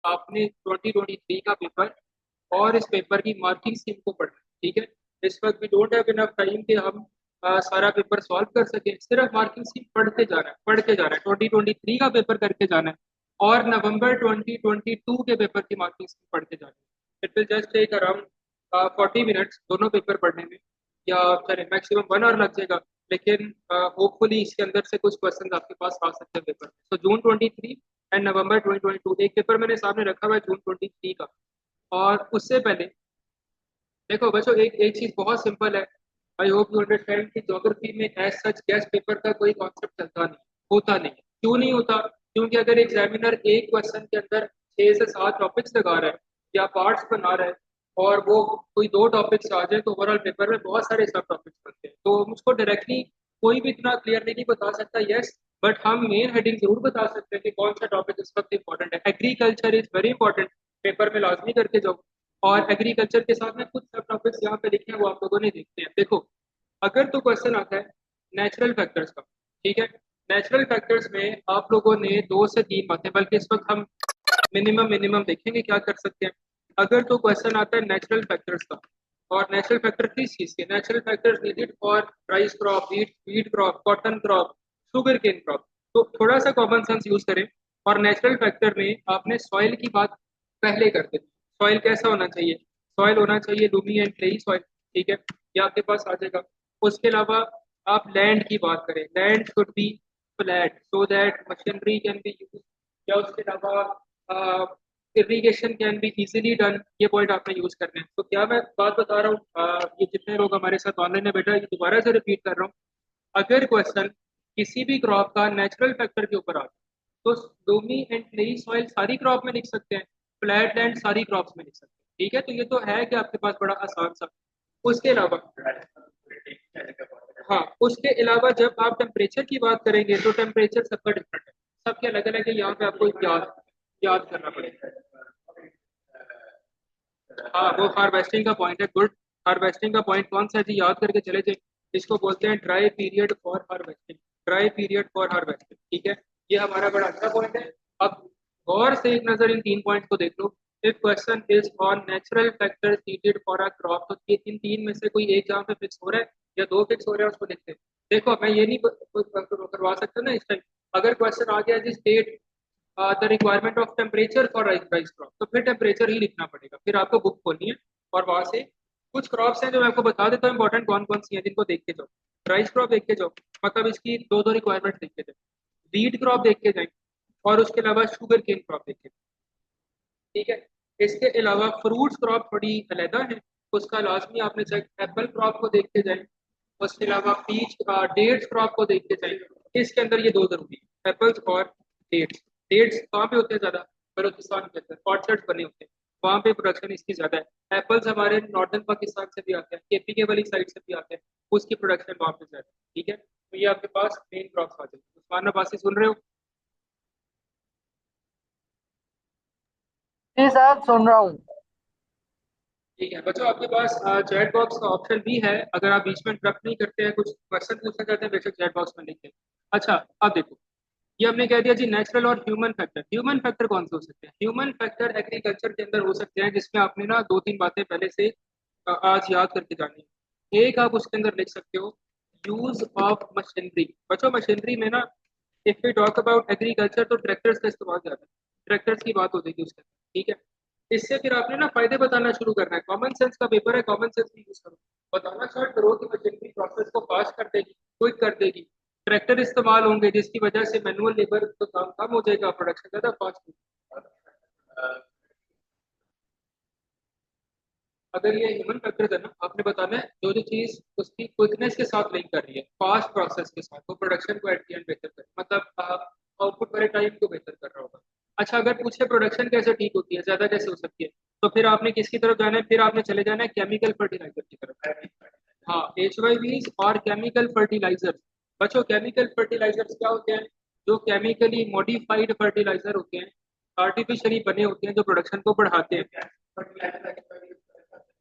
आपने 2023 का पेपर और इस पेपर की मार्किंग स्कीम को पढ़ना है, ठीक है। इस वक्त भी डोंट हैव इनफ टाइम कि हम सारा पेपर सॉल्व कर सकें। सिर्फ मार्किंग स्कीम पढ़ते जाना है, पढ़ते जाना है। 2023 का पेपर करके जाना है और नवंबर 2022 के पेपर की मार्किंग स्कीम पढ़ते जाना है। It will just take around 40 minutes दोनों पेपर पढ़ने में, या चले मैक्सिमम 1 आवर लग जाएगा। लेकिन होपफुली इसके अंदर से कुछ क्वेश्चन आपके पास आ सकते हैं पेपर में। तो जून 23 एंड नवंबर 2022 एक पेपर मैंने सामने रखा हुआ है जून 23 का। और उससे पहले देखो बच्चों, एक एक चीज बहुत सिंपल है। आई होप यू अंडरस्टैंड कि ज्योग्राफी में एज सच गेस्ट पेपर का कोई कॉन्सेप्ट चलता नहीं, होता नहीं है। क्यों नहीं होता? क्योंकि अगर एग्जामिनर एक क्वेश्चन के अंदर 6 से 7 टॉपिक्स लगा रहा है या पार्ट्स बना रहा है और वो कोई 2 टॉपिक्स आ जाए तो ओवरऑल पेपर में बहुत सारे सब टॉपिक्स बनते हैं। तो मुझको डायरेक्टली कोई भी इतना क्लियरली नहीं बता सकता, यस। बट हम मेन हेडिंग जरूर बता सकते हैं कि कौन सा टॉपिक इस वक्त इंपॉर्टेंट है। Agriculture is very important, paper में लाजमी करके जाओ। और एग्रीकल्चर के साथ में कुछ सब टॉपिक्स यहाँ पे लिखे हैं, वो आप लोगों ने देखते हैं। देखो, अगर तो क्वेश्चन आता है नेचुरल फैक्टर्स का, ठीक है। नेचुरल फैक्टर्स में आप लोगों ने 2 से 3 बातें, बल्कि इस वक्त हम मिनिमम मिनिमम देखेंगे क्या कर सकते हैं। अगर तो क्वेश्चन आता है नेचुरल फैक्टर्स का, और नेचुरल फैक्टर किस चीज के? Natural factors needed for rice crop, wheat wheat crop, cotton crop, sugar cane crop. तो थोड़ा सा कॉमन सेंस यूज करें। और नेचुरल फैक्टर में आपने सॉइल की बात पहले कर दी। सॉइल कैसा होना चाहिए? सॉइल होना चाहिए लूमी एंड क्लेई सॉइल, ठीक है। ये आपके पास आ जाएगा। उसके अलावा आप लैंड की बात करें, land should be flat so that machinery can be use. या उसके अलावा irrigation can be easily done. ये पॉइंट आपने यूज करने हैं। तो क्या मैं बात बता रहा हूँ, ये जितने लोग हमारे साथ ऑनलाइन है बेटा, ये दोबारा से रिपीट कर रहा हूँ। अगर क्वेश्चन किसी भी क्रॉप का नेचुरल फैक्टर के ऊपर आता है तो लूमी एंड क्लेई सॉइल सारी क्रॉप में लिख सकते हैं, फ्लैट लैंड सारी क्रॉप्स में लिख सकते हैं, ठीक है। तो ये तो है कि आपके पास बड़ा आसान सा। उसके अलावा, हाँ, उसके अलावा जब आप टेम्परेचर की बात करेंगे तो टेम्परेचर सबका डिफरेंट है, सबके अलग अलग है। यहाँ पे आपको याद याद करना पड़ेगा। हाँ, वो हार्वेस्टिंग का पॉइंट है, गुड। हार्वेस्टिंग का पॉइंट कौन सा है जी? याद करके चले जाए। इसको बोलते हैं dry period for harvesting, dry period for harvesting, ठीक है। ये हमारा बड़ा अच्छा पॉइंट है। अब गौर से एक नजर इन 3 पॉइंट को देख लो। If question is on natural factors needed for a crop, तो ये इन 3 में से कोई एक जहाँ पे फिक्स हो रहा है या 2 फिक्स हो रहे हैं, उसको देखते हैं। देखो, मैं ये नहीं करवा सकता ना इस टाइम। अगर क्वेश्चन आ गया जी state the requirement of temperature for rice crop, तो फिर टेम्परेचर ही लिखना पड़ेगा। फिर आपको बुक खोलनी है और वहां से कुछ क्रॉप्स हैं जो मैं आपको बता देता हूँ इंपॉर्टेंट कौन कौन सी हैं, जिनको देख के जाओ। राइस क्रॉप देख के जाओ, मतलब इसकी दो दो रिक्वायरमेंट देख के जाओ। व्हीट क्रॉप देख के जाए, और उसके अलावा शुगर केन क्रॉप देख के, ठीक है। इसके अलावा फ्रूट्स क्रॉप थोड़ी अलहदा है, उसका लाजमी आपने चेक एप्पल क्रॉप को देख के जाए। उसके अलावा पीच डेट्स क्रॉप को देख के जाए। इसके अंदर ये दो जरूरी है, एप्पल्स और डेट्स। डेट्स कहाँ पे होते हैं ज्यादा? बलूचिस्तान के अंदर ऑर्चर्ड बने होते हैं, वहाँ पे प्रोडक्शन इसकी ज्यादा है। एप्पल्स हमारे नॉर्दर्न पाकिस्तान से भी आते हैं, केपी के वाली साइड से भी आते हैं, उसकी प्रोडक्शन वहाँ पे ज्यादा है, ठीक है। तो ये आपके पास मेन क्रॉप्स आ जाएंगे। उस्मान अब्बासी सुन रहे हो? जी सर, सुन रहा हूँ। ठीक है बच्चों, आपके पास चैट बॉक्स का ऑप्शन भी है। अगर आप बीच में इंटरप्ट नहीं करते हैं, कुछ क्वेश्चन पूछना चाहते हैं, बेशक चैट बॉक्स में लिखें। अच्छा, अब देखो, ये हमने कह दिया जी नेचुरल और ह्यूमन फैक्टर। ह्यूमन फैक्टर कौन से हो सकते हैं? ह्यूमन फैक्टर एग्रीकल्चर के अंदर हो सकते हैं, जिसमें आपने ना 2 3 बातें पहले से आज याद करके जानी है। एक आप उसके अंदर लिख सकते हो, यूज ऑफ मशीनरी। बच्चों, मशीनरी में ना, if we talk about agriculture तो ट्रैक्टर्स का इस्तेमाल ज्यादा है। ट्रैक्टर्स की बात हो जाएगी उसके अंदर, ठीक है। इससे फिर आपने ना फायदे बताना शुरू करना है। कॉमन सेंस का पेपर है, कॉमन सेंस भी यूज करो। बताना स्टार्ट करो कि मशीनरी प्रोसेस को फास्ट कर देगी, क्विक कर देगी। ट्रैक्टर इस्तेमाल होंगे जिसकी वजह से मैनुअल लेबर तो काम कम हो जाएगा, प्रोडक्शन ज्यादा फास्ट होगा। अगर ये ह्यूमन फैक्टर है ना, आपने बताना है जो जो चीज उसकी क्विकनेस के साथ लिंक कर रही है, फास्ट प्रोसेस के साथ, वो प्रोडक्शन को एट द एंड बेहतर करे, मतलब आउटपुट वाले टाइम को बेहतर कर रहा होगा। अच्छा, अगर पूछे प्रोडक्शन कैसे ठीक होती है, ज्यादा कैसे हो सकती है, तो फिर आपने किसकी तरफ जाना है? फिर आपने चले जाना है केमिकल फर्टिलाइजर की तरफ। हाँ, HYVs और केमिकल फर्टिलाइजर्स। बच्चों, केमिकल फर्टिलाइजर्स क्या होते हैं? जो केमिकली मॉडिफाइड फर्टिलाइजर होते हैं, आर्टिफिशियली बने होते हैं, जो प्रोडक्शन को बढ़ाते हैं।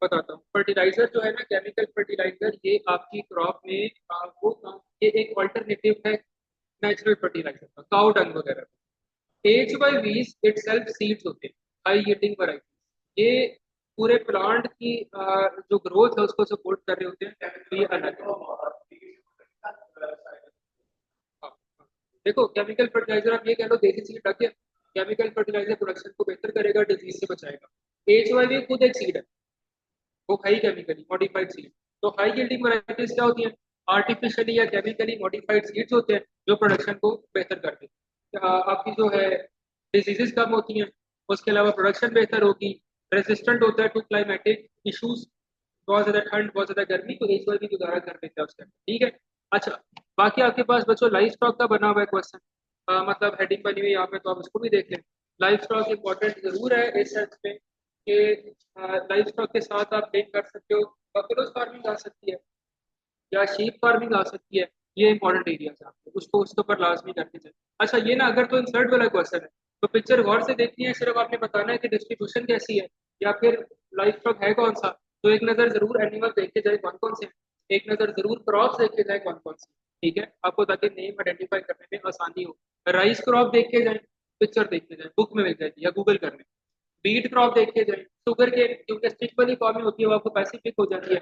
बताता हूँ, फर्टिलाइजर जो है ना, केमिकल फर्टिलाइजर, ये आपकी क्रॉप में ये एक ऑल्टरनेटिव है नेचुरल फर्टिलाइजर का, काउ डंग वगैरह। HYVs इट सेल्फ सीड्स होते हैं, हाई यील्डिंग वैरायटी, ये पूरे प्लांट की जो ग्रोथ है उसको सपोर्ट कर रहे होते हैं, तो ये अलग है। हाँ, हाँ। देखो केमिकल फर्टिलाइजर आप ये कह लो देसी सीड रख गया, केमिकल फर्टिलाइजर प्रोडक्शन को बेहतर करेगा, डिजीज से बचाएगा। एच खुद एक सीड है, वो हाई केमिकली मॉडिफाइड सीड। तो हाई यील्डिंग वैरायटीज क्या होती हैं? आर्टिफिशियली या केमिकली मॉडिफाइड सीड्स होते हैं जो प्रोडक्शन को बेहतर करते हैं। आपकी जो है डिजीजेस कम होती हैं, उसके अलावा प्रोडक्शन बेहतर होगी, रेजिस्टेंट होता है टू क्लाइमेटिक इशूज, बहुत ज्यादा ठंड बहुत ज्यादा गर्मी, तो एच वाई भी गुजारा कर लेता है उसके अंदर, ठीक है। अच्छा, बाकी आपके पास बच्चों लाइफ स्टॉक का बना हुआ है क्वेश्चन, मतलब हेडिंग बनी हुई है यहाँ पे, तो आप उसको भी देख लें। लाइफ स्टॉक इंपॉर्टेंट जरूर है इस सेंस में कि लाइफ स्टॉक के साथ आप लिंक कर सकते हो, बफेलोज फार्मिंग आ सकती है या शीप फार्मिंग आ सकती है, ये इंपॉर्टेंट एरिया है आपको, उसको उसके ऊपर लाजमी करके चाहिए। अच्छा, ये ना अगर तो इंसर्ट वाला क्वेश्चन है तो पिक्चर गौर से देखनी है, सिर्फ आपने बताना है कि डिस्ट्रीब्यूशन कैसी है या फिर लाइफ स्टॉक है कौन सा। तो एक नज़र जरूर एनिमल देख के जाए कौन कौन से हैं, एक नज़र जरूर क्रॉप्स देख के जाए कौन कौन से, ठीक है आपको, ताकि नेम आइडेंटिफाई करने में आसानी हो। राइस क्रॉप देख के जाए, पिक्चर देख के जाए, बुक में मिल जाएगी या गूगल करने। बीट क्रॉप देख के जाए, शुगर के क्योंकि स्टिक वाली फार्मिंग होती है वो आपको पैसिफिक हो जाती है।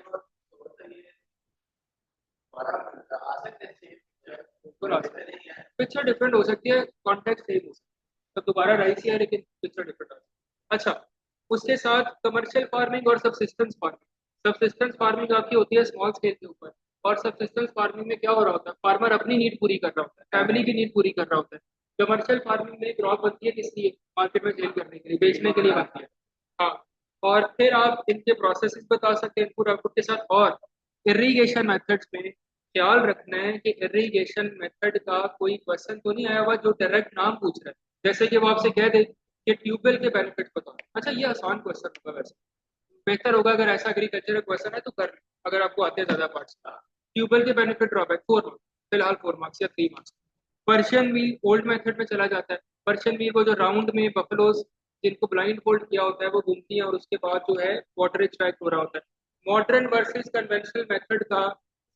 पिक्चर डिफरेंट हो सकती है, कॉन्टेक्स्ट सेम हो सकता है, तब दोबारा राइस ही है लेकिन पिक्चर डिफरेंट है। अच्छा, उसके साथ कमर्शियल फार्मिंग और सबसिस्टेंस फार्मिंग। सबसिस्टेंस फार्मिंग आपकी होती है स्मॉल स्केल के ऊपर, और सबसिस्टेंस फार्मिंग में क्या हो रहा होता है, फार्मर अपनी नीड पूरी कर रहा होता है, फैमिली की नीड पूरी कर रहा होता है। कमर्शियल फार्मिंग में क्रॉप बनती है किस लिए? मार्केट में सेल करने के लिए, बेचने के लिए बनती है। हाँ, और फिर आप इनके प्रोसेसेस बता सकते हैं इनपुट आउटपुट के साथ। और इरिगेशन मेथड्स में ख्याल रखना है कि इरिगेशन मेथड का कोई क्वेश्चन तो नहीं आया हुआ जो डायरेक्ट नाम पूछ रहा है, जैसे कि वो आपसे कह दे कि ट्यूबवेल के बेनिफिट बताओ। अच्छा, ये आसान क्वेश्चन होगा वैसे, बेहतर होगा अगर ऐसा एग्रीकल्चर का क्वेश्चन है तो कर लें, अगर आपको आते हैं ज्यादा पार्ट्स। ट्यूबवेल के बेनिफिट ड्रॉबैक 4 मार्क्स, फिलहाल 4 मार्क्स या 3 marks. Persian wheel old method में चला जाता है। पर्शियन व्हील वो जो राउंड में बफलोज जिनको ब्लाइंड फोल्ड किया होता है वो घूमती है और उसके बाद जो है वाटर एक्सट्रैक्ट हो रहा होता है। मॉडर्न वर्सेस कन्वेंशनल मेथड का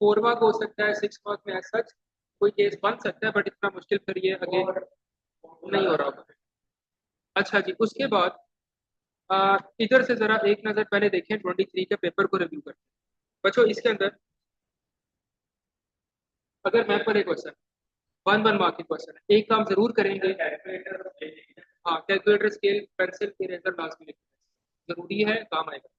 4 मार्क हो सकता है, 6 मार्क में ऐसा कोई केस बन सकता है, बट इतना मुश्किल फिर ये अगेन नहीं हो रहा होगा। अच्छा जी, उसके बाद इधर से जरा एक नजर पहले देखें 23 के पेपर को रिव्यू करते हैं बच्चों। इसके अंदर अगर मैप पर एक क्वेश्चन, 1 1 मार्क के क्वेश्चन है, एक काम जरूर करेंगे। हाँ, calculator scale pencil eraser last में लिखना जरूरी है, काम आएगा।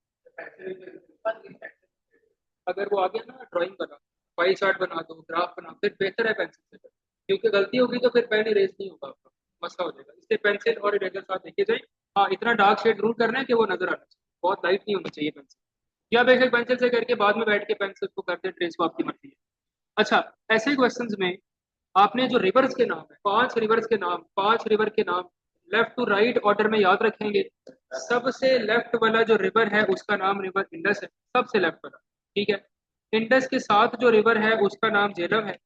अगर वो आ गया ना ड्राइंग बना, पाई चार्ट बना दो, ग्राफ बना, फिर बेहतर है पेंसिल से, क्योंकि गलती होगी तो फिर पेन इरेज नहीं होगा आपका, मसला हो जाएगा। इससे पेंसिल और इरेजर साथ देखे जाए। हाँ, इतना डार्क शेड जरूर करना है कि वो नजर आना चाहिए, बहुत लाइट नहीं होनी चाहिए पेंसिल, या बेशक पेंसिल से करके बाद में बैठ के पेंसिल को करते ट्रेस को, आपकी मर्जी है। अच्छा, ऐसे क्वेश्चंस में आपने जो रिवर्स के नाम है, 5 रिवर्स के नाम, 5 रिवर के नाम लेफ्ट टू राइट ऑर्डर में याद रखेंगे। सबसे लेफ्ट वाला जो रिवर है उसका नाम रिवर इंडस है, सबसे लेफ्ट वाला, ठीक है। इंडस के साथ जो रिवर है उसका नाम झेलम है,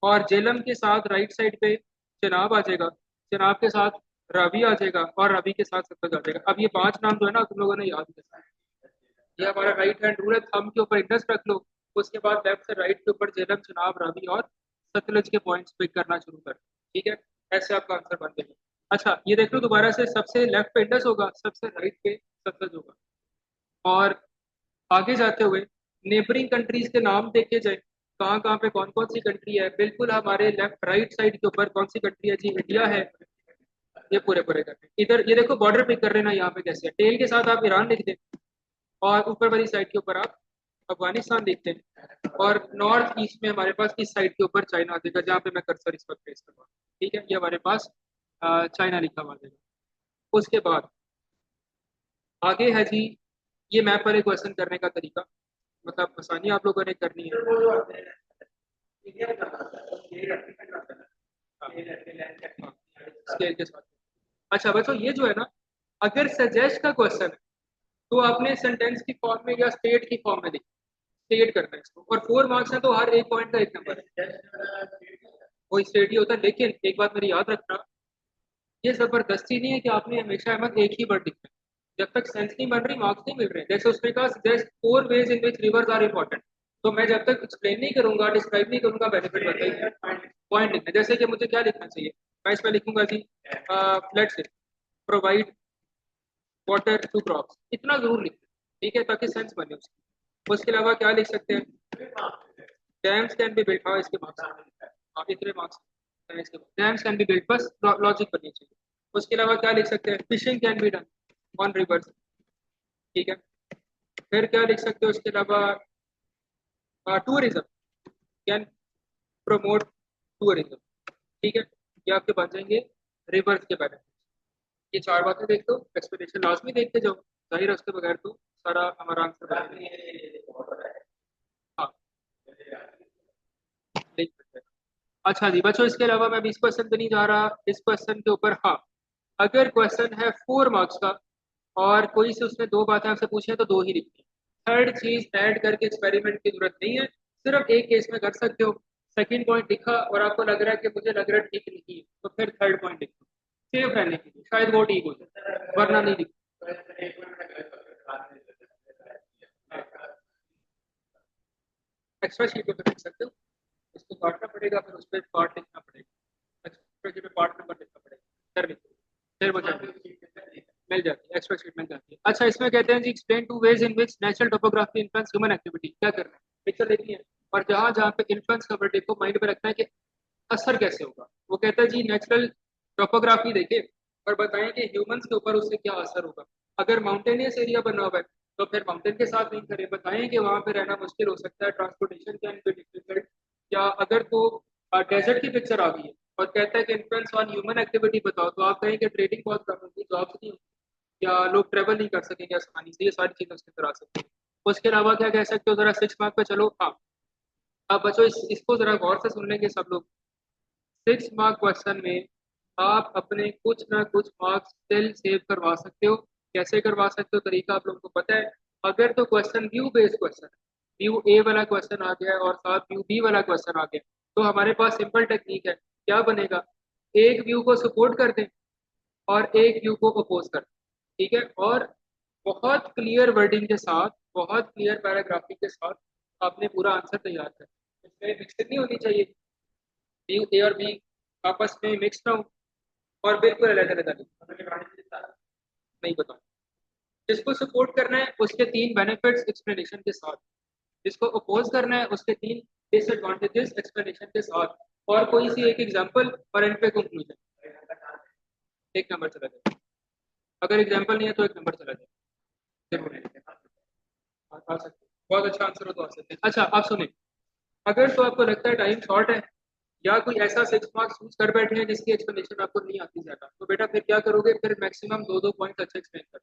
और झेलम के साथ राइट साइड पे चेनाब आ जाएगा, चेनाब के साथ रावी आ जाएगा, और रावी के साथ सतलज आ जाएगा। अब ये 5 नाम जो है ना तुम लोगों ने याद करना है। ये हमारा राइट हैंड रूल है, थंब के ऊपर इंडस रख लो, उसके बाद लेफ्ट से राइट के ऊपर झेलम चनाब रावी और सतलज के पॉइंट्स पिक करना शुरू कर, ठीक है। ऐसे आपका आंसर बन जाएगा। अच्छा, ये देख लो दोबारा से, सबसे लेफ्ट पे इंडस होगा, सबसे राइट पे सतलज होगा। और आगे जाते हुए नेबरिंग कंट्रीज के नाम देखे जाए, कहाँ कहाँ पे कौन कौन सी कंट्री है, बिल्कुल हमारे लेफ्ट राइट साइड के ऊपर कौन सी कंट्री है जी? इंडिया है। ये पूरे पूरे करते हैं इधर, ये देखो बॉर्डर पिक कर रहे ना यहाँ पे, कैसे है टेल के साथ आप ईरान लिख दें, और ऊपर वाली साइड के ऊपर आप अफगानिस्तान देखते हैं, और नॉर्थ ईस्ट में हमारे पास इस साइड के ऊपर चाइना आ जाएगा, जहाँ पे मैं कर्सर इस वक्त पेश कर रहा हूँ, ठीक है। ये हमारे पास चाइना लिखा हुआ आ जाएगा। उसके बाद आगे है जी, ये मैप पर एक क्वेश्चन करने का तरीका, मतलब आसानी आप लोगों ने करनी है। स्केल के साथ। अच्छा बच्चों, ये जो है ना, अगर सजेस्ट का क्वेश्चन है तो आपने सेंटेंस की फॉर्म में या स्टेट की फॉर्म में लिख स्टेट करना है इसको, और 4 मार्क्स है तो हर एक पॉइंट का एक नंबर है, वो स्टेट ही होता है। लेकिन एक बात मेरी याद रखना, ये जबरदस्ती नहीं है कि आपने हमेशा अहमद एक ही वर्ड लिखना है, जब तक सेंस नहीं बन रही मार्क्स नहीं मिल रहे। जैसे उसमें कहा suggest 4 ways in which rivers are important, तो मैं जब तक एक्सप्लेन नहीं करूंगा, डिस्क्राइब नहीं करूंगा, बेनिफिट बताइए, पॉइंट लिखना है। जैसे कि मुझे क्या लिखना चाहिए, मैं इसमें लिखूंगा जी, let's say provide water to crops, इतना जरूर लिखते हैं, ठीक है, ताकि सेंस बने उसकी। उसके अलावा क्या लिख सकते हैं, डैम्स कैन बी बिल्ट, हाँ इसके मार्क्स, हाँ इतने मार्क्स इसके, डैम्स कैन बी बिल्ट, बस लॉजिक बननी चाहिए। उसके अलावा क्या लिख सकते हैं, fishing can be done on reverse, ठीक है। फिर क्या लिख सकते हो उसके अलावा, टूरिज्म कैन प्रमोट टूरिज्म, ठीक है। ये आपके बन जाएंगे रिवर्स के बारे में। ये चार बातें देख दो, एक्सप्लेनेशन लाजमी देखते जाओ, जाहिर है उसके बगैर तो सारा हमारा आंसर बनेगा। हाँ, देख सकते हैं। अच्छा जी बच्चों, इसके अलावा मैं 20% पे नहीं जा रहा इस क्वेश्चन के ऊपर। हाँ, अगर क्वेश्चन है 4 मार्क्स का और कोई से उसने दो बातें आपसे पूछी हैं तो दो ही लिखनी है, थर्ड चीज ऐड करके एक्सपेरिमेंट की जरूरत नहीं है, सिर्फ एक केस में कर सकते हो। सेकंड पॉइंट लिखा और आपको लग रहा है कि मुझे लग रहा है ठीक नहीं है, तो फिर थर्ड पॉइंट लिखो, सेफ रहने के लिए, शायद वो ठीक हो जाए, वरना नहीं लिखो। एक्स्ट्रा शीट पे लिख सकते हो, इसको काटना पड़ेगा, फिर उस पर पार्ट लिखना पड़ेगा, एक्स्ट्रा शीट पे पार्ट नंबर लिखना पड़ेगा, फिर लिखो, फिर वो जाएगी, मिल जाती है, एक्स्ट्रा शीट मिल जाती है। अच्छा, इसमें कहते हैं जी explain two ways in which natural topography influence human activity, क्या करना है, पिक्चर देखनी है और जहां जहां पे इन्फ्लुएंस का वर्ड को माइंड में रखना है कि असर कैसे होगा। वो कहता है जी नेचुरल टोपोग्राफी देखे और बताएं कि ह्यूमंस के ऊपर उससे क्या असर होगा। अगर माउंटेनियस एरिया बना हुआ है तो फिर माउंटेन के साथ लिंक करें, बताएं कि वहां पे रहना मुश्किल हो सकता है, ट्रांसपोर्टेशन कैन बी डिफिकल्ट। या अगर तो डेजर्ट की पिक्चर आ गई है और कहता है कि इन्फ्लुएंस ऑन ह्यूमन एक्टिविटी बताओ, तो आप कहें कि ट्रेडिंग बहुत कम होगी, जॉब्स नहीं होगी, या लोग ट्रेवल नहीं कर सकेंगे आसानी से, ये सारी चीजें उसके अंदर आ सकती है। उसके अलावा क्या कह सकते हो, जरा 6 मार्क पे चलो। हाँ, अब बच्चों इसको जरा गौर से सुन लेंगे सब लोग। 6 मार्क क्वेश्चन में आप अपने कुछ ना कुछ मार्क्स स्टिल सेव करवा सकते हो। कैसे करवा सकते हो, तरीका आप लोगों को पता है। अगर तो क्वेश्चन व्यू बेस्ड क्वेश्चन है, व्यू ए वाला क्वेश्चन आ गया और साथ व्यू बी वाला क्वेश्चन आ गया, तो हमारे पास सिंपल टेक्निक है, क्या बनेगा, एक व्यू को सपोर्ट कर दें और एक व्यू को अपोज कर दें, ठीक है। और बहुत क्लियर वर्डिंग के साथ, बहुत क्लियर पैराग्राफिंग के साथ आपने पूरा आंसर तैयार करना है। इसमें मिक्सिंग नहीं होनी चाहिए, व्यू ए और बी आपस में मिक्स ना हो और बिल्कुल अलग अलग नहीं बताऊँ। जिसको सपोर्ट करना है उसके 3 बेनिफिट्स एक्सप्लेनेशन के साथ, जिसको अपोज करना है उसके 3 डिसएडवांटेजेस एक्सप्लेनेशन के साथ, और कोई सी एक एग्जांपल और एंड पे कंक्लूजन, एक नंबर चला जाए। अगर एग्जांपल नहीं है तो एक नंबर चला जाए, आ सकते हैं। बहुत अच्छा आंसर हो तो आ सकते हैं। अच्छा आप सुने, अगर तो आपको लगता है टाइम शॉर्ट है या कोई ऐसा 6 मार्क्स यूज कर बैठे हैं जिसकी एक्सप्लेनेशन आपको नहीं आती ज्यादा, तो बेटा फिर क्या करोगे, फिर मैक्सिमम दो दो पॉइंट अच्छे एक्सप्लेन कर,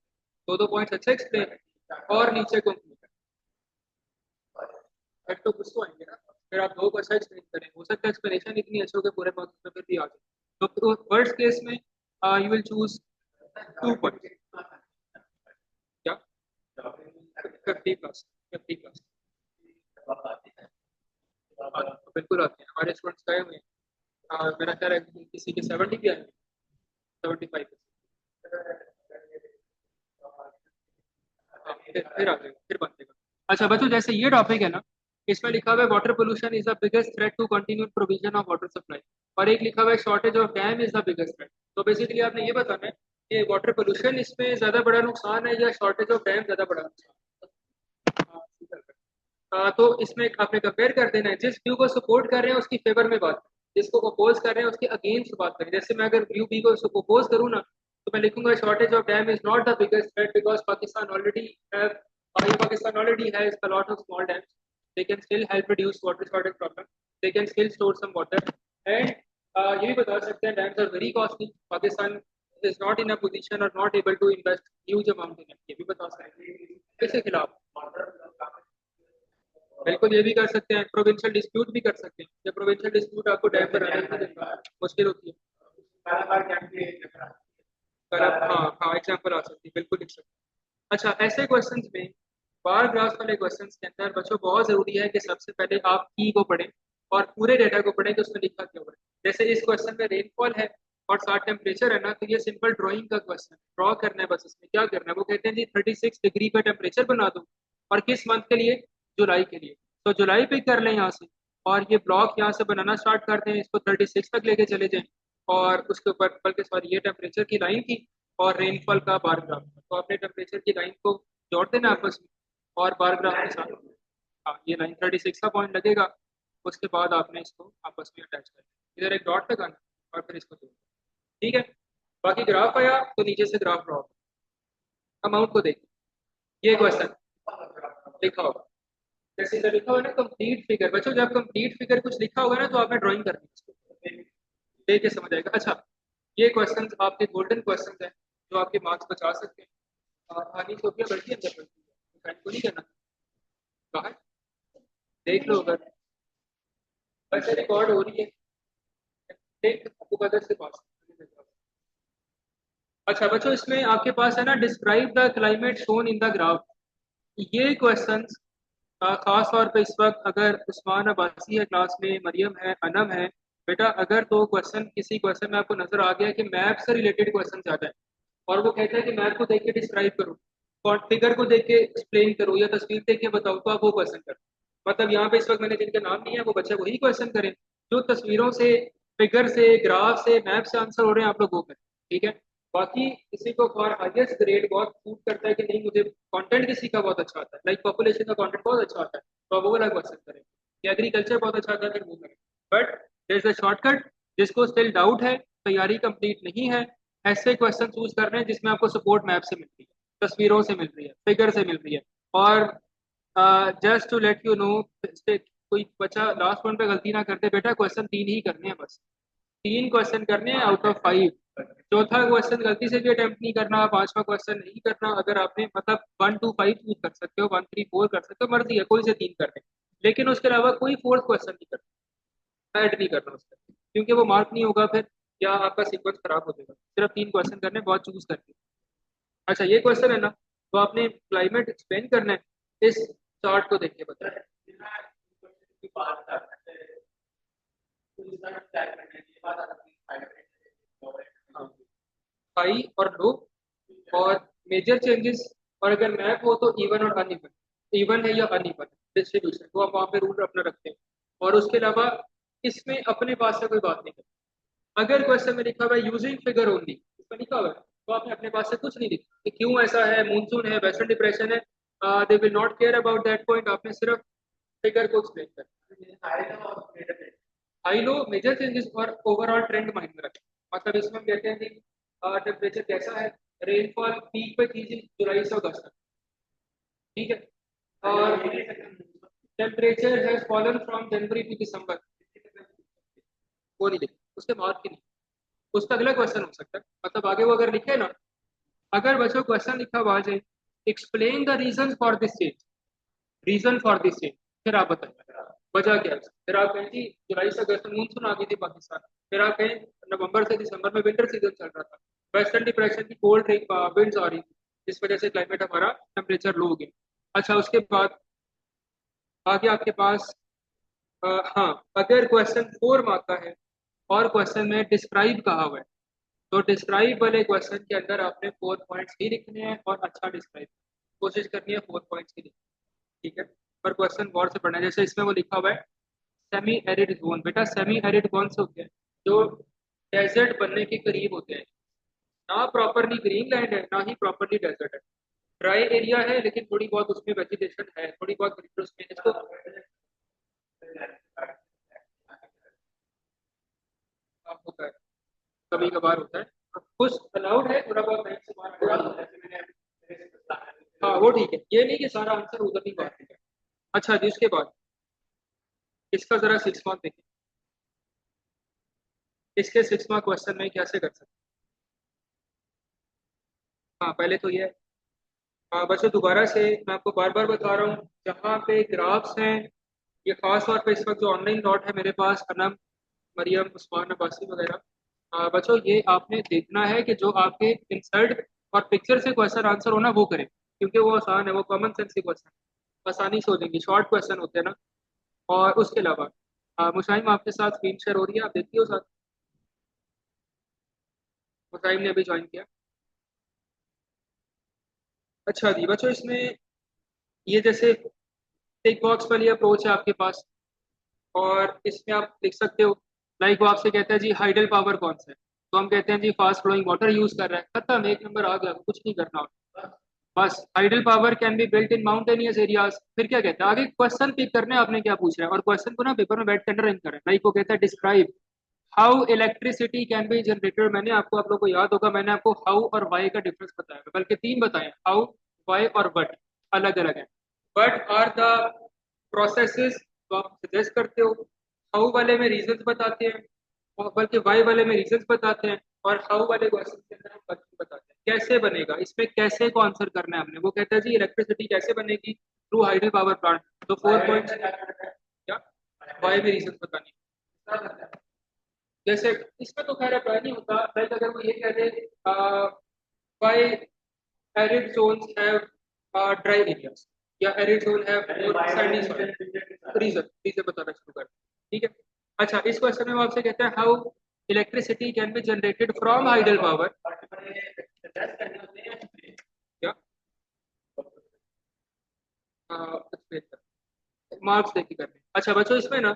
दो दो पॉइंट अच्छे एक्सप्लेन और नीचे कंक्लूजन, फिर तो कुछ तो आएंगे ना। फिर आप दो को अच्छा एक्सप्लेन करें, हो सकता है एक्सप्लेनेशन इतनी अच्छी हो कि पूरे मार्क्स में फिर भी आ जाए। तो वर्स्ट केस में यू विल चूज 2 पॉइंट, क्या 50 प्लस, 50 प्लस बिल्कुल आते हैं, हमारे स्टूडेंट्स गए हुए हैं। मेरा ख्याल है कि किसी के 70 भी आएंगे, 75। हाँ, फिर आ जाएगा, फिर बन जाएगा। अच्छा बच्चों, जैसे ये टॉपिक है ना, इसमें लिखा हुआ है water pollution is the biggest threat to continue provision of water supply, और एक लिखा हुआ है shortage of dam is the biggest threat. तो बेसिकली आपने ये बताना है कि वाटर पोल्यूशन इसमें ज्यादा बड़ा नुकसान है या शॉर्टेज ऑफ डैम ज्यादा बड़ा नुकसान है। तो इसमें आपने कंपेयर कर देना है, जिस व्यू को सपोर्ट कर रहे हैं उसकी फेवर में बात करें, जिसको अपोज कर रहे हैं उसके अगेंस्ट बात करें। जैसे मैं अगर व्यू बी को अपोज करूँ ना, तो मैं लिखूंगा shortage of dam is not the biggest threat because Pakistan already has a lot of small dams, they can still help reduce water shortage problem, they can still store some water and ये भी बता सकते हैं dams are very costly, Pakistan is not in a position और not able to invest huge amount in it, ये भी बता सकते हैं इसके खिलाफ। बिल्कुल, ये भी कर सकते हैं, प्रोविंशियल डिस्प्यूट भी कर सकते हैं, जब प्रोविंशियल डिस्प्यूट आपको डैम पर आने में मुश्किल होती है। हाँ हाँ, एग्जाम्पल आ सकती है, बिल्कुल लिख सकते हैं। अच्छा, ऐसे क्वेश्चंस में, बार ग्राफ वाले क्वेश्चंस के अंदर बच्चों बहुत जरूरी है कि सबसे पहले आप की को पढ़ें और पूरे डेटा को पढ़ें कि उसमें लिखा क्या हुआ है। जैसे इस क्वेश्चन में रेनफॉल है और साथ टेम्परेचर है ना, तो ये सिंपल ड्राइंग का क्वेश्चन, ड्रॉ करना है बस। इसमें क्या करना है, वो कहते हैं जी 36 डिग्री का टेम्परेचर बना दो, और किस मंथ के लिए, जुलाई के लिए। तो जुलाई पिक कर लें यहाँ से, और ये ब्लॉक यहाँ से बनाना स्टार्ट कर दें, इसको 36 तक लेके चले जाएं, और उसके ऊपर, बल्कि सॉरी ये टेम्परेचर की लाइन थी, और रेनफॉल का बार ग्राफ। तो आपने टेम्परेचर की लाइन को जोड़ देना आपस में और बार ग्राफ के साथ। हाँ, ये 936 का पॉइंट लगेगा। उसके बाद आपने इसको आपस में अटैच कर दिया, इधर एक डॉट लगाना और फिर इसको जोड़ना। ठीक है। बाकी ग्राफ आया तो नीचे से ग्राफ ड्रॉ, अमाउंट को देखिए। ये क्वेश्चन लिखा होगा, जैसे इधर लिखा हुआ है ना कंप्लीट फिगर। बच्चों जब कंप्लीट फिगर कुछ लिखा होगा ना तो आपने ड्राइंग करनी है उसको, देख के समझ आएगा। अच्छा, ये क्वेश्चन आपके गोल्डन क्वेश्चन हैं जो आपके मार्क्स बचा सकते हैं। आनी कॉपियाँ बढ़ती है अंदर बढ़ती है, साइन को नहीं करना। कहा है? देख लो अगर वैसे रिकॉर्ड हो रही है, देख आपको पता से पास। अच्छा बच्चों, इसमें आपके पास है ना describe the climate shown in the graph. ये क्वेश्चंस खास तौर पे इस वक्त अगर उस्मान अब्बासी है क्लास में, मरियम है, अनम है, बेटा अगर तो क्वेश्चन किसी क्वेश्चन में आपको नजर आ गया कि मैप से रिलेटेड क्वेश्चन ज्यादा है और वो कहता है कि मैप को देख के डिस्क्राइब करो और फिगर को देख के एक्सप्लेन करो या तस्वीर देख के बताओ, तो आप वो क्वेश्चन करो। मतलब यहाँ पे इस वक्त मैंने जिनके नाम नहीं है वो बच्चे वही क्वेश्चन करें जो तस्वीरों से, फिगर से, ग्राफ से, मैप से आंसर हो रहे हैं, आप लोग वो करें। ठीक है। बाकी किसी को फॉर हाईएस्ट ग्रेड बहुत सूट करता है कि नहीं मुझे कंटेंट किसी का बहुत अच्छा आता है, लाइक पॉपुलेशन का कंटेंट बहुत अच्छा आता है, तो आप वो वाला क्वेश्चन करें। या एग्रीकल्चर बहुत अच्छा आता है फिर वो करें। But there is a shortcut, जिसको स्टिल डाउट है, तैयारी कंप्लीट नहीं है, ऐसे क्वेश्चन चूज कर रहे हैं जिसमें आपको सपोर्ट मैप से मिल रही है, तस्वीरों से मिल रही है, फिगर से मिल रही है। और just to let you know, कोई बच्चा लास्ट वन पे गलती ना करते, बेटा क्वेश्चन 3 ही करने हैं बस, 3 क्वेश्चन करने हैं आउट ऑफ 5। चौथा क्वेश्चन गलती से भी अटेम्प्ट नहीं करना, पांचवा क्वेश्चन नहीं करना। अगर आपने मतलब 1 to 5 चूज कर सकते हो, 1 3 4 कर सकते हो, मर्जी है कोई से 3 करने, लेकिन उसके अलावा कोई फोर्थ क्वेश्चन नहीं करना, ऐड नहीं करना उसका, क्योंकि वो मार्क नहीं होगा फिर, या आपका सीक्वेंस खराब हो जाएगा। सिर्फ 3 क्वेश्चन करने, बहुत चूज करके। अच्छा ये क्वेश्चन है ना, तो आपने क्लाइमेट एक्सप्लेन करना है, इस चार्ट को देख के बताएं। हाँ, हाई और लो और मेजर चेंजेस, और अगर मैप हो तो इवन और अनइवन, इवन है या अनइवन डिस्ट्रीब्यूशन, वो आप वहाँ पे रूल अपना रखते हैं। और उसके अलावा इसमें अपने पास से कोई बात नहीं करते। अगर क्वेश्चन में लिखा हुआ है यूजिंग फिगर ओनली, इसमें लिखा हुआ है, तो आपने अपने पास से कुछ नहीं लिखा कि क्यों ऐसा है, मूनसून है, वेस्टर्न डिप्रेशन है, they will not care about that point. आपने सिर्फ फिगर को एक्सप्लेन करना, हाई लो मेजर चेंजेस और ओवरऑल ट्रेंड माइंड में रखें। मतलब इसमें हम कहते हैं कि टेम्परेचर कैसा है, रेनफॉल पीक पे थी जी जुलाई से अगस्त तक। ठीक है। और temperature has fallen from January to December, वो नहीं लिखे, उसके बाद की नहीं, उसका अगला क्वेश्चन हो सकता है। मतलब आगे वो अगर लिखे ना, अगर बच्चों क्वेश्चन लिखा हुआ है explain the reason for this change, reason for this change, फिर आप बताइए वजह क्या है। फिर आप कहें जी जुलाई से अगस्त में मानसून आ गई थी पाकिस्तान, फिर आप कहें नवंबर से दिसंबर में विंटर सीजन चल रहा था, वेस्टर्न डिप्रेशन की कोल्ड विंड्स आ रही थी, जिस वजह से क्लाइमेट हमारा टेम्परेचर लो हो गया। अच्छा उसके बाद आगे आपके पास हाँ, अगर क्वेश्चन 4 में आता है और क्वेश्चन में डिस्क्राइब कहा हुआ है, तो डिस्क्राइब वाले क्वेश्चन के अंदर आपने 4 पॉइंट्स ही लिखने हैं और अच्छा डिस्क्राइब कोशिश करनी है, 4 पॉइंट्स ही लिखने। ठीक है। पर क्वेश्चन गौर से पढ़ना है, जैसे इसमें वो लिखा हुआ है सेमी एरिड जोन। बेटा सेमी एरिड कौन से होते हैं, जो डेजर्ट बनने के करीब होते हैं, ना प्रॉपरली ग्रीन लैंड है ना ही प्रॉपरली डेजर्ट है, ड्राई एरिया है लेकिन थोड़ी बहुत उसमें वेजिटेशन है, थोड़ी बहुत ग्रीन उसमें इसको होता है, कभी कभार होता है, कुछ अलाउड है, थोड़ा बहुत नहीं से बाहर। हाँ वो ठीक है, ये नहीं कि सारा आंसर उधर ही बात है। अच्छा जी उसके बाद इसका जरा 6 मार्क देखिए, इसके 6 मार्क क्वेश्चन में कैसे कर सकते हैं। हाँ पहले तो ये, हाँ बच्चों दोबारा से मैं आपको बार बार बता रहा हूँ, जहाँ पे ग्राफ्स हैं, ये खास तौर पे इस वक्त जो ऑनलाइन डॉट है मेरे पास, अनम, मरियम, उस्मान अब्बासी वगैरह, बच्चों ये आपने देखना है कि जो आपके इंसर्ट और पिक्चर से क्वेश्चन आंसर होना वो करें, क्योंकि वो आसान है, वो कॉमन सेंस के क्वेश्चन आसानी से हो जाएंगे, शॉर्ट क्वेश्चन होते हैं ना। और उसके अलावा मुशाहिम आपके साथ स्क्रीन शेयर हो रही है, आप देखिए हो साथ, मुशाहिम ने अभी ज्वाइन किया। अच्छा जी बच्चों, इसमें ये जैसे टिक बॉक्स वाली अप्रोच है आपके पास, और इसमें आप लिख सकते हो, लाइक वो आपसे कहता है जी हाइडल पावर कौन सा है, तो हम कहते हैं जी फास्ट फ्लोइंग वाटर यूज कर रहा है, खत्म, एक नंबर आ गया, कुछ नहीं करना होता। बस hydel power can be built in mountainous areas. फिर क्या कहते हैं आगे, क्वेश्चन पिक करने आपने क्या पूछ रहा है, और क्वेश्चन को ना पेपर में बैठ के अंडरलाइन करें। लाइक वो कहता है describe how electricity can be generated. मैंने आपको, आप लोग को याद होगा, मैंने आपको हाउ और वाई का डिफरेंस बताया, बल्कि तीन बताए, हाउ, वाई और वट, अलग अलग है। वट आर द प्रोसेसेस, तो आप सजेस्ट करते हो। हाउ वाले में रीजंस बताते हैं, और बल्कि वाई वाले में रीजंस बताते हैं, और हाउ वाले क्वेश्चन के अंदर हम बच्चों बताते हैं कैसे बनेगा, इसमें कैसे को आंसर करना है हमने। वो कहता है जी इलेक्ट्रिसिटी कैसे बनेगी, थ्रू हाइडल पावर प्लांट। तो 4 पॉइंट्स क्या, वाई में रीजंस बतानी है। जैसे इसमें तो खैर अप्लाई नहीं होता, लाइक अगर वो ये कह दे why arid zones have dry areas, या arid zone have sandy soil, reason reason बताना शुरू कर, ठीक है। अच्छा, इस क्वेश्चन में वो आपसे कहता है how electricity can be generated from hydel power. क्या मार्क्स देके करने। अच्छा बच्चों, इसमें ना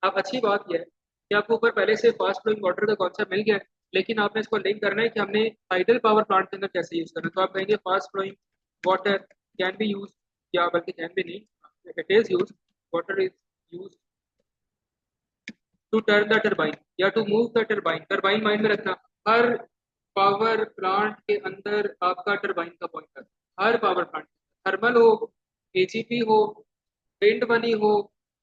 आप, अच्छी बात यह है कि आपको ऊपर पहले से फास्ट फ्लोइंग वाटर का कॉन्सेप्ट मिल गया है, लेकिन आपने इसको लिंक करना है कि हमने हाइडल पावर प्लांट के अंदर कैसे यूज करना है। तो आप कहेंगे fast flowing water can be use, या बल्कि कैन बी नहीं, it is use, water is use to turn the turbine या to move the turbine. Turbine mind में रखना, हर पावर प्लांट के अंदर आपका टरबाइन का पॉइंटर, हर पावर प्लांट, थर्मल हो, एजीपी हो, विंड बनी हो,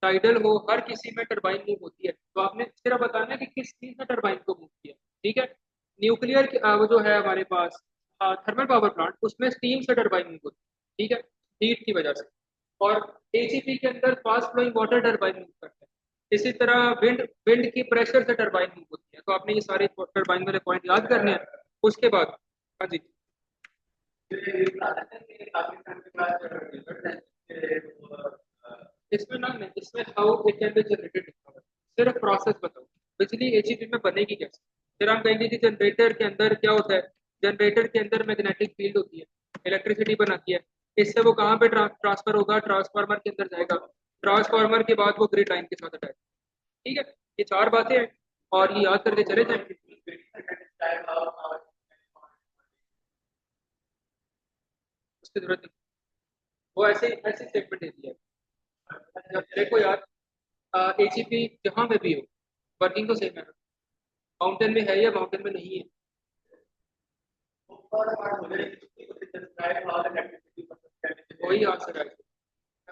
टाइडल हो, हर किसी में टरबाइन मूव होती है। तो आपने सिर्फ बताना है कि किस चीज ने टरबाइन को मूव किया, ठीक है। न्यूक्लियर वो जो है हमारे पास थर्मल पावर प्लांट, उसमें स्टीम से टरबाइन मूव होती है, ठीक है, हीट की वजह से। और एजीपी के अंदर fast flowing water turbine move करते हैं। इसी तरह विंड विंड की प्रेशर से टरबाइन मूव होती है। तो आपने ये सारे टरबाइन वाले पॉइंट याद करने हैं। उसके बाद हाँ जी, इसमें ना नहीं, इसमें how it can be generated, सिर्फ प्रोसेस बताओ, बिजली एचईबी में बनेगी कैसे। फिर हम कहेंगे कि जनरेटर के अंदर क्या होता है, जनरेटर के अंदर मैग्नेटिक फील्ड होती है, इलेक्ट्रिसिटी बनाती है। इससे वो कहाँ पे ट्रांसफर होगा, ट्रांसफार्मर के अंदर जाएगा, ट्रांसफार्मर के बाद वो ग्रिड लाइन के साथ अटैच, ठीक है। ये चार बातें हैं, और ये याद करके चले जाएंगे, उसकी जरूरत नहीं। वो ऐसे ऐसे स्टेटमेंट देती है, जब देखो यार, एजीपी जहाँ पे भी हो, वर्किंग तो सेम है, माउंटेन में है या माउंटेन में नहीं है, वही आंसर है।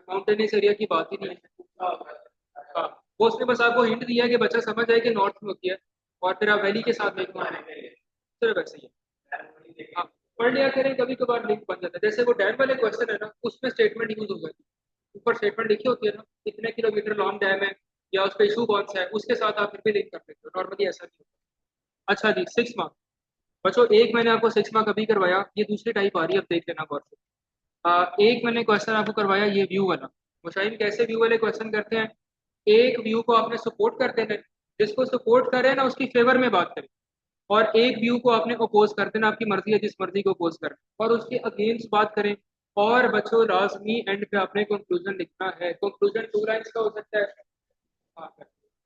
माउंटेनियस एरिया की बात ही नहीं है। हाँ, वो उसने बस आपको हिंट दिया है कि बच्चा समझ जाए कि नॉर्थ में होती है, और फिर आप वैली के साथ लिंक मारने, सिर्फ ऐसे ही है। हाँ, पढ़ लिया करें, कभी कभार लिंक बन जाता है। जैसे वो डैम वाले क्वेश्चन है ना, उसमें स्टेटमेंट यूज हो जाती है, ऊपर स्टेटमेंट लिखी होती है ना, इतने किलोमीटर लॉन्ग डैम है, या उस पर इशू कौन सा है, उसके साथ आप फिर भी लिंक कर देते हो, नॉर्मली ऐसा नहीं होता। अच्छा जी, 6 मार्क। बच्चों एक मैंने आपको 6 मार्क अभी करवाया, ये दूसरी टाइप आ रही है, अब देख लेना गौर से। एक मैंने क्वेश्चन आपको करवाया ये व्यू वाला। मुशाहिद कैसे व्यू वाले क्वेश्चन करते हैं, एक व्यू को आपने सपोर्ट कर देना है, जिसको सपोर्ट करें ना उसकी फेवर में बात करें, और एक व्यू को आपने अपोज कर देना, आपकी मर्जी है जिस मर्जी को अपोज करें, और उसके अगेंस्ट बात करें। और बच्चों लाजमी एंड पे आपने कंक्लूजन लिखना है। कंक्लूजन 2 लाइन्स का हो सकता है, हाँ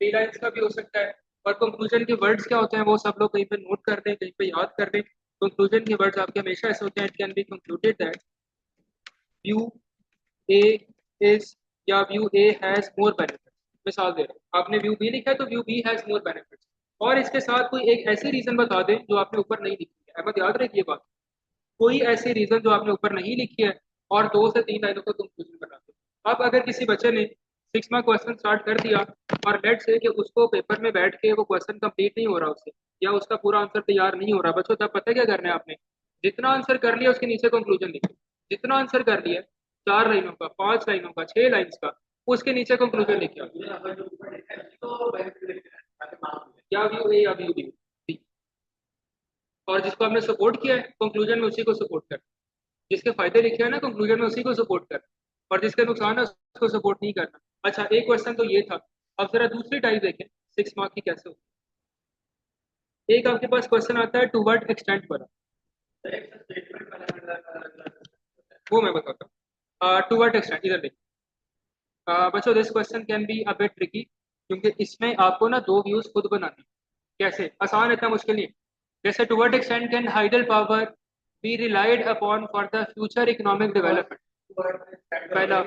3 लाइन्स का भी हो सकता है। और कंक्लूजन के वर्ड्स क्या होते हैं वो सब लोग कहीं पे नोट कर दें, कहीं पे याद कर दें। कंक्लूजन के वर्ड्स आपके हमेशा ऐसे होते हैं, it can be concluded that view A is, या view A has more benefit. मिसाल दे रहा हूं, आपने व्यू बी लिखा है तो view B has more benefit, और इसके साथ कोई एक ऐसी रीजन बता दें जो आपने ऊपर नहीं लिखी है। अहमद याद रखिए बात, कोई ऐसी रीजन जो आपने ऊपर नहीं लिखी है, और 2 से 3 लाइनों का कंक्लूजन बना दो। अब अगर किसी बच्चे ने 6 मार्क क्वेश्चन स्टार्ट कर दिया, और लेट से कि उसको पेपर में बैठ के वो क्वेश्चन कंप्लीट नहीं हो रहा उससे, या उसका पूरा आंसर तैयार नहीं हो रहा, बच्चों तब पता है क्या करना है आपने, जितना आंसर कर लिया उसके नीचे कंक्लूजन लिखो। जितना आंसर कर लिया, 4 लाइनों का, 5 लाइनों का, 6 लाइन्स का, उसके नीचे कंक्लूजन लिखा, या व्यू ए या व्यू बी। और जिसको आपने सपोर्ट किया है कंक्लूजन में, उसी को सपोर्ट कर। जिसके फायदे लिखे हैं ना कंक्लूजन में, उसी को सपोर्ट कर, और जिसके नुकसान है उसको सपोर्ट नहीं करना। अच्छा, एक क्वेश्चन तो ये था। अब जरा दूसरी टाइप देखें 6 मार्क की कैसे होती है। एक आपके पास क्वेश्चन आता है टू वर्ड एक्सटेंट पर, वो मैं बताता हूँ। टू वर्ड एक्सटेंट, इधर देखिए। बच्चों this question can be a bit tricky, क्योंकि इसमें आपको ना दो व्यूज खुद बनाने हैं। कैसे, आसान है, इतना मुश्किल नहीं है। जैसे to what extent can hydel power be relied upon for the future economic development. पहला,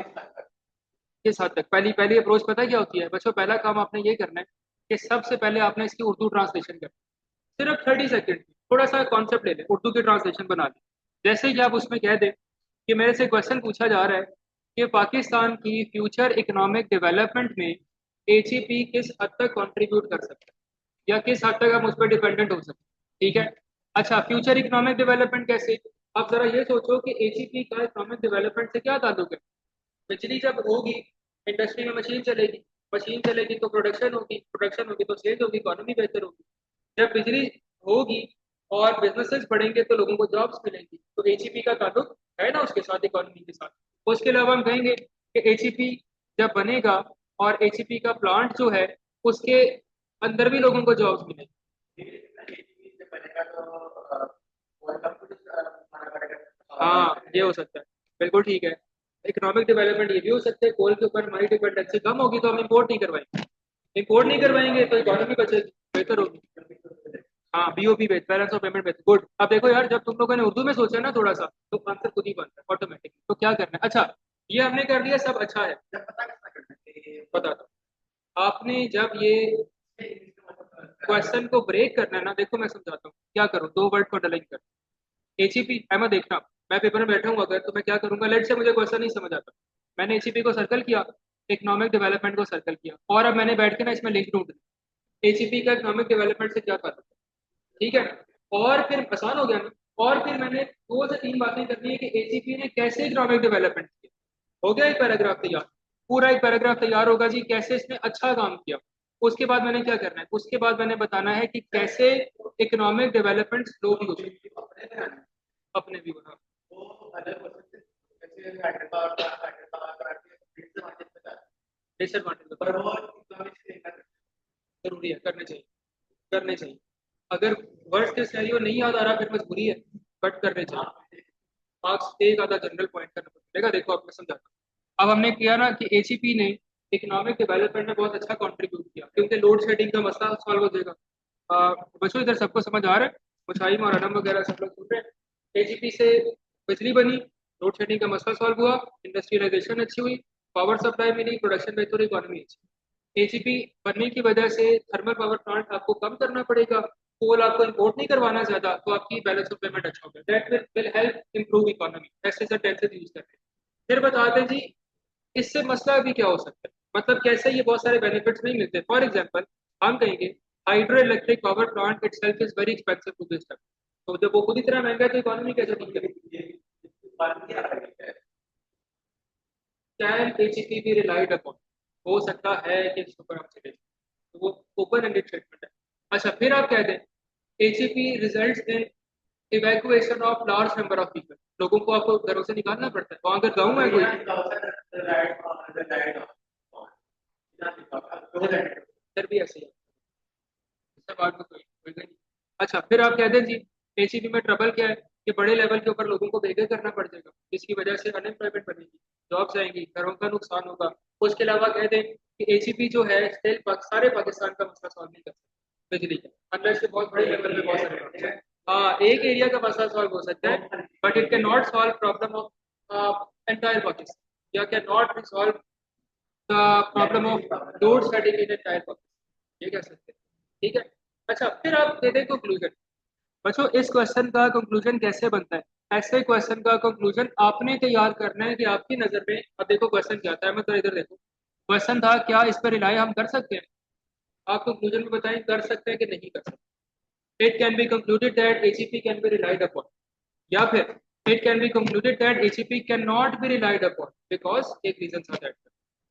किस हद तक, पहली पहली अप्रोच पता है क्या होती है बच्चों? पहला काम आपने ये करना है कि सबसे पहले आपने इसकी उर्दू ट्रांसलेशन करना है। सिर्फ 30 सेकेंड, थोड़ा सा कॉन्सेप्ट ले लें, उर्दू की ट्रांसलेशन बना लें। जैसे कि आप उसमें कह दें कि मेरे से क्वेश्चन पूछा जा रहा है कि पाकिस्तान की फ्यूचर इकोनॉमिक डेवलपमेंट में एजीपी किस हद तक कंट्रीब्यूट कर सकता है, या किस हद तक हम उस पर डिपेंडेंट हो सकते हैं। ठीक है। अच्छा, फ्यूचर इकोनॉमिक डेवलपमेंट कैसे? आप जरा ये सोचो कि एजीपी का इकोनॉमिक डेवलपमेंट से क्या ताल्लुक है। बिजली जब होगी, इंडस्ट्री में मशीन चलेगी, मशीन चलेगी तो प्रोडक्शन होगी, प्रोडक्शन होगी तो सेल होगी, इकोनॉमी बेहतर होगी। जब बिजली होगी और बिजनेसेस बढ़ेंगे तो लोगों को जॉब्स मिलेंगी, तो एचईपी का ताल्लुक है ना उसके साथ, इकोनॉमी के साथ। उसके अलावा हम कहेंगे कि एचईपी जब बनेगा और एचईपी का प्लांट जो है उसके अंदर भी लोगों को जॉब्स मिलेंगी। हाँ, ये हो सकता है, बिल्कुल ठीक है। इकोनॉमिक डेवलपमेंट ये भी हो सकता है, कोल के ऊपर हमारी डिपेंडेंसी कम होगी तो हम इंपोर्ट नहीं करवाएंगे। इंपोर्ट नहीं करवाएंगे तो इकोनॉमी बचेगी, बेहतर होगी। हाँ, बीओपी बेच, बैलेंस ऑफ पेमेंट बेच, गुड। अब देखो यार, जब तुम लोगों ने उर्दू में सोचा ना थोड़ा सा, तो आंसर खुद ही बनता है ऑटोमेटिक। तो क्या करना है? अच्छा, ये हमने कर लिया, सब अच्छा है। बता दो, आपने जब ये क्वेश्चन को ब्रेक करना है ना, देखो मैं समझाता हूँ क्या करो, दो वर्ड को अंडरलाइन कर। एचईपी, अहमद देखना, मैं पेपर में बैठा हूँ अगर, तो मैं क्या करूंगा, लेट से मुझे क्वेश्चन नहीं समझ आता, मैंने एचईपी को सर्कल किया, इकोनॉमिक डेवलपमेंट को सर्कल किया, और अब मैंने बैठ के ना इसमें लिंक ढूंढ एचईपी का इकोनॉमिक डेवलपमेंट से क्या ताल्लुक है। ठीक है। और फिर आसान हो गया ना। और फिर मैंने दो से तीन बातें करनी है कि एचईपी ने कैसे इकोनॉमिक डेवलपमेंट किया। हो गया एक पैराग्राफ तैयार, पूरा एक पैराग्राफ तैयार होगा जी, कैसे इसने अच्छा काम किया। उसके बाद मैंने क्या करना है, उसके बाद मैंने बताना है कि कैसे इकोनॉमिक डेवलपमेंट स्लो भी हो सकती है। अपने भी बना डिसएडवांटेज जरूरी है, करने चाहिए, करने चाहिए। अगर वर्स्ट केस सिनेरियो नहीं याद आ रहा फिर मजबूरी है, बट करने चाहिए। मार्क्स एक आधा जनरल पॉइंट करना पड़ेगा। देखो आपको समझाता हूँ। अब हमने किया ना कि एचईपी ने इकोनॉमिक डेवलपमेंट में बहुत अच्छा कंट्रीब्यूट किया, क्योंकि लोड शेडिंग का मसला सॉल्व हो जाएगा। बच्चों इधर सबको समझ आ रहा है? मुशाहिम और अनम वगैरह सब लोग सुन रहे हैं? एजीपी से बिजली बनी, लोड शेडिंग का मसला सॉल्व हुआ, इंडस्ट्रियलाइजेशन अच्छी हुई, पावर सप्लाई मिली, प्रोडक्शन बेहतर हुई, इकोनॉमी अच्छी। एजीपी बनने की वजह से थर्मल पावर प्लांट आपको कम करना पड़ेगा, कोल आपको इंपोर्ट नहीं करवाना ज्यादा, तो आपकी बैलेंस ऑफ पेमेंट अच्छा होगा, that will help improve economy. ऐसे सर टेंसेस यूज करते हैं। फिर बताते हैं जी इससे मसला भी क्या हो सकता है, मतलब कैसे ये बहुत सारे बेनिफिट्स नहीं मिलते। फॉर एग्जांपल हम कहेंगे hydro electric power plant itself is very expensive to this, तो जब वो खुद इतना महंगा है तो इकोनॉमी कैसे ठीक करेगी। कैन एचईपी बी रिलाइड अपॉन, हो सकता है कि इसके ऊपर हम चले, तो वो ओपन एंडेड स्टेटमेंट है। अच्छा, फिर आप कह दें HEP results in evacuation of large number of people, लोगों को आपको घरों से निकालना पड़ता है, वहां अगर गाँव है कोई, फिर भी ऐसे ही है। इससे बात में कोई नहीं। अच्छा, फिर आप कह दें जी एसीबी में ट्रबल क्या है कि बड़े लेवल के ऊपर लोगों को बेघर करना पड़ जाएगा, जिसकी वजह से अनएम्प्लॉयमेंट बढ़ेगी, जॉब्स आएंगी, घरों का नुकसान होगा। उसके अलावा कह दें कि एसीबी जो है स्टिल सारे पाकिस्तान का मसला सॉल्व नहीं कर सकता बिजली का, अनलेस बहुत बड़े लेवल पे बहुत सारे, हाँ एक एरिया का मसला सॉल्व हो सकता है, but it can not solve problem of entire Pakistan, या can not resolve the problem of load shedding in entire Pakistan, ये कह सकते हैं। ठीक है। अच्छा, फिर आप दे दें कंक्लूजन। बच्चों इस क्वेश्चन का कंक्लूजन कैसे बनता है? ऐसे क्वेश्चन का कंक्लूजन आपने तैयार करना है कि आपकी नजर में, अब देखो क्वेश्चन क्या था, मैं तो इधर देखो, क्वेश्चन था क्या इस पर रिलाई हम कर सकते हैं। आप कंक्लूजन में बताएं कर सकते हैं कि नहीं कर सकते। It can be concluded that HEP can be relied upon, या फिर it can be concluded that HEP can not be relied upon because एक रीजन था दैट,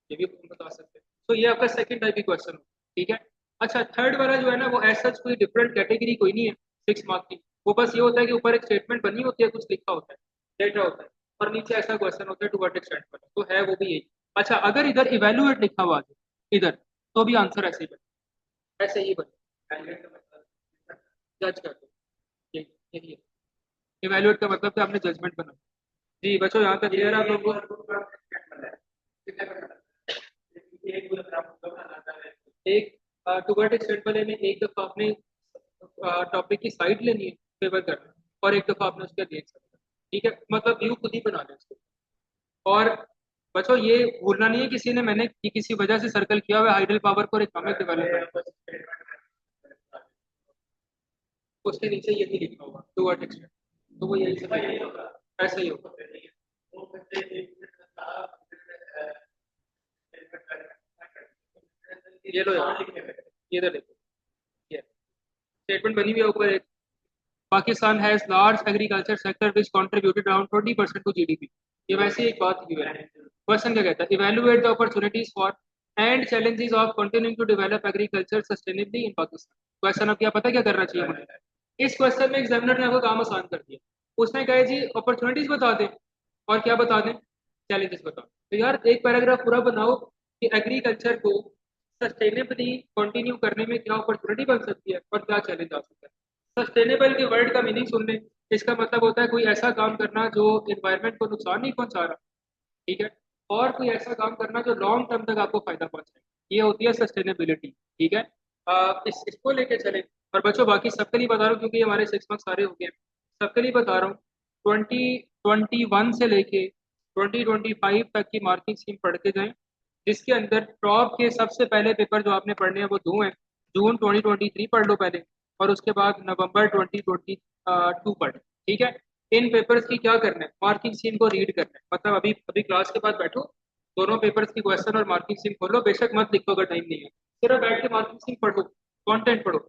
ये भी हम बता सकते हैं। तो ये आपका सेकंड टाइप की क्वेश्चन हो। ठीक है। अच्छा, थर्ड वाला जो है ना, वो ऐसा कोई डिफरेंट कैटेगरी कोई नहीं है 6 मार्क की। वो बस ये होता है कि ऊपर एक स्टेटमेंट बनी होती है, कुछ लिखा होता है, डेटा होता है, और नीचे ऐसा क्वेश्चन होता है टू व्हाट एक्सटेंट वाला, तो है वो भी यही। अच्छा, अगर इधर इवेल्युएट लिखा हुआ है इधर, तो भी आंसर ऐसे ही बने, ऐसे ही बने, जज कर दो, यही यही है। इवेल्युएट का मतलब कि आपने जजमेंट बना। जी बच्चों, यहाँ तक क्लियर है आप लोगों को? एक टू वर्ड एक्सटेंट वाले में एक दफा आपने टॉपिक की साइड लेनी है, फेवर करना है, और एक दफ़ा आपने उसका देख सकते हैं। ठीक है, मतलब व्यू खुद ही बना लें उसको। और बच्चों ये भूलना नहीं है किसी ने, मैंने किसी वजह से सर्कल किया हुआ हाइडल पावर को और इकोनॉमिक डेवलपमेंट, उसके नीचे यही लिखा होगा टू वर्ड एक्सटेंड, तो वो यही सब ऐसा ही होगा। ये लो यार, ये इधर देखो, ये स्टेटमेंट बनी हुई है ऊपर एक, Pakistan has large agriculture sector which contributed around 20% to GDP. ये वैसे ही एक बात की है। क्वेश्चन क्या कहता है, evaluate the opportunities for and challenges of continuing to develop agriculture sustainably in Pakistan. Question अब क्या पता क्या करना चाहिए मुझे, इस क्वेश्चन में एग्जामिनर ने आपको काम आसान कर दिया। उसने कहा जी अपॉर्चुनिटीज बता दें और क्या बता दें, चैलेंजेस बताओ। तो यार एक पैराग्राफ पूरा बनाओ कि एग्रीकल्चर को सस्टेनेबली कंटिन्यू करने में क्या अपॉर्चुनिटी बन सकती है और क्या चैलेंज आ सकता है। सस्टेनेबल के वर्ड का मीनिंग सुन लें, इसका मतलब होता है कोई ऐसा काम करना जो एनवायरनमेंट को नुकसान नहीं पहुंचा रहा। ठीक है, और कोई ऐसा काम करना जो लॉन्ग टर्म तक आपको फायदा पहुंचाए, ये होती है सस्टेनेबिलिटी। ठीक है, इसको लेके चले। और बच्चों बाकी सबके लिए बता रहा हूँ क्योंकि हमारे 6 मार्क्स सारे हो गए हैं, सबके लिए बता रहा हूँ। 2021 से लेके 2025 तक की मार्किंग स्कीम पढ़ते जाएं, जिसके अंदर टॉप के सबसे पहले पेपर जो आपने पढ़ने हैं वो दो हैं। जून 2023 पढ़ लो पहले, और उसके बाद नवंबर 2022 पढ़। ठीक है, इन पेपर्स की क्या करना है, मार्किंग स्कीम को रीड करना है, मतलब अभी अभी क्लास के बाद बैठो, दोनों पेपर्स की क्वेश्चन और मार्किंग स्कीम खोलो, बेशक मत लिखो अगर टाइम नहीं है, सिर्फ बैठ के मार्किंग स्कीम पढ़ो, कंटेंट पढ़ो,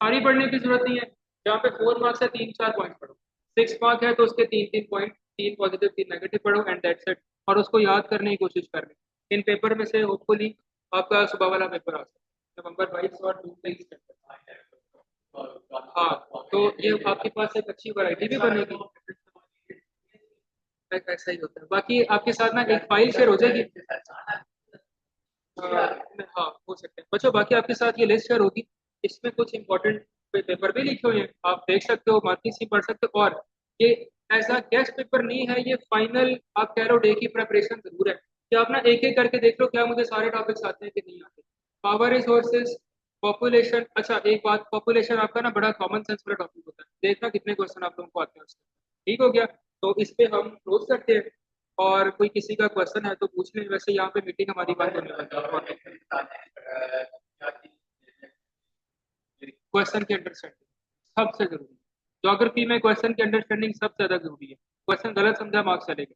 सारी पढ़ने की जरूरत नहीं है। जहाँ पे 4 मार्क्स है 3-4 पॉइंट पढ़ो, 6 मार्क है तो उसके 3-3 पॉइंट, 3 पॉजिटिव 3 नेगेटिव पढ़ो एंड दैट्स इट, और उसको याद करने की कोशिश करनी। इन पेपर में से होपफुली आपका सुबह वाला पेपर आ सकता है नवंबर 22 और जून 23 के अंदर। हाँ, तो ये आपके पास एक अच्छी वैरायटी भी बनेगी। ऐसा ही होता है, बाकी आपके साथ ना एक फाइल शेयर हो जाएगी। हाँ हो सकता है बच्चों, बाकी आपके साथ ये लिस्ट शेयर होगी, इसमें कुछ इंपॉर्टेंट पेपर भी लिखे हुए हैं, आप देख सकते हो, मार्किंग भी पढ़ सकते हो। और ये ऐसा गेस्ट पेपर नहीं है, ये फाइनल आप कह लो डे की प्रिपरेशन जरूर है कि आप ना एक एक करके देख लो क्या मुझे सारे टॉपिक्स आते हैं कि नहीं आते। पावर रिसोर्सेज, पॉपुलेशन, अच्छा एक बात, पॉपुलेशन आपका ना बड़ा कॉमन सेंस वाला टॉपिक होता है, देखना कितने क्वेश्चन आप लोगों को आते हैं उसके। ठीक हो गया, तो इस पे हम क्लोज करते हैं, और कोई किसी का क्वेश्चन है तो पूछ लें, वैसे यहाँ पे मीटिंग हमारी बात होने वाली है। क्वेश्चन की अंडरस्टैंडिंग सबसे जरूरी, ज्योग्राफी में क्वेश्चन की अंडरस्टैंडिंग सबसे ज्यादा जरूरी है, क्वेश्चन गलत समझा मार्क्स चलेगा।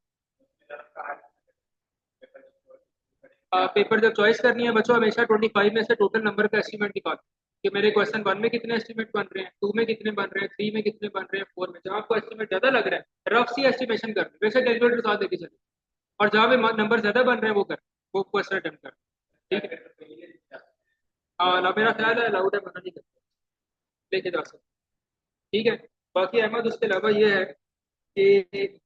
पेपर जब चॉइस करनी है बच्चों, हमेशा 25 में से टोटल नंबर का एस्टिमेट निकालो कि मेरे क्वेश्चन 1 में कितने एस्टिमेट बन रहे हैं, 2 में कितने बन रहे हैं, 3 में कितने बन रहे हैं, 4 में, जहाँ आपको एस्टिमेट ज्यादा लग रहा है रफ सी एस्टिमेशन कर, वैसे कैलकुलेटर साथ लेके चले, और जहाँ पे नंबर ज्यादा बन रहे हैं वो कर, वो क्वेश्चन अटेम्प्ट कर। ठीक है, हाँ ना, मेरा ख्याल है अलाउड है, मना नहीं करते, लेके जा सकते। ठीक है, बाकी अहमद उसके अलावा ये है कि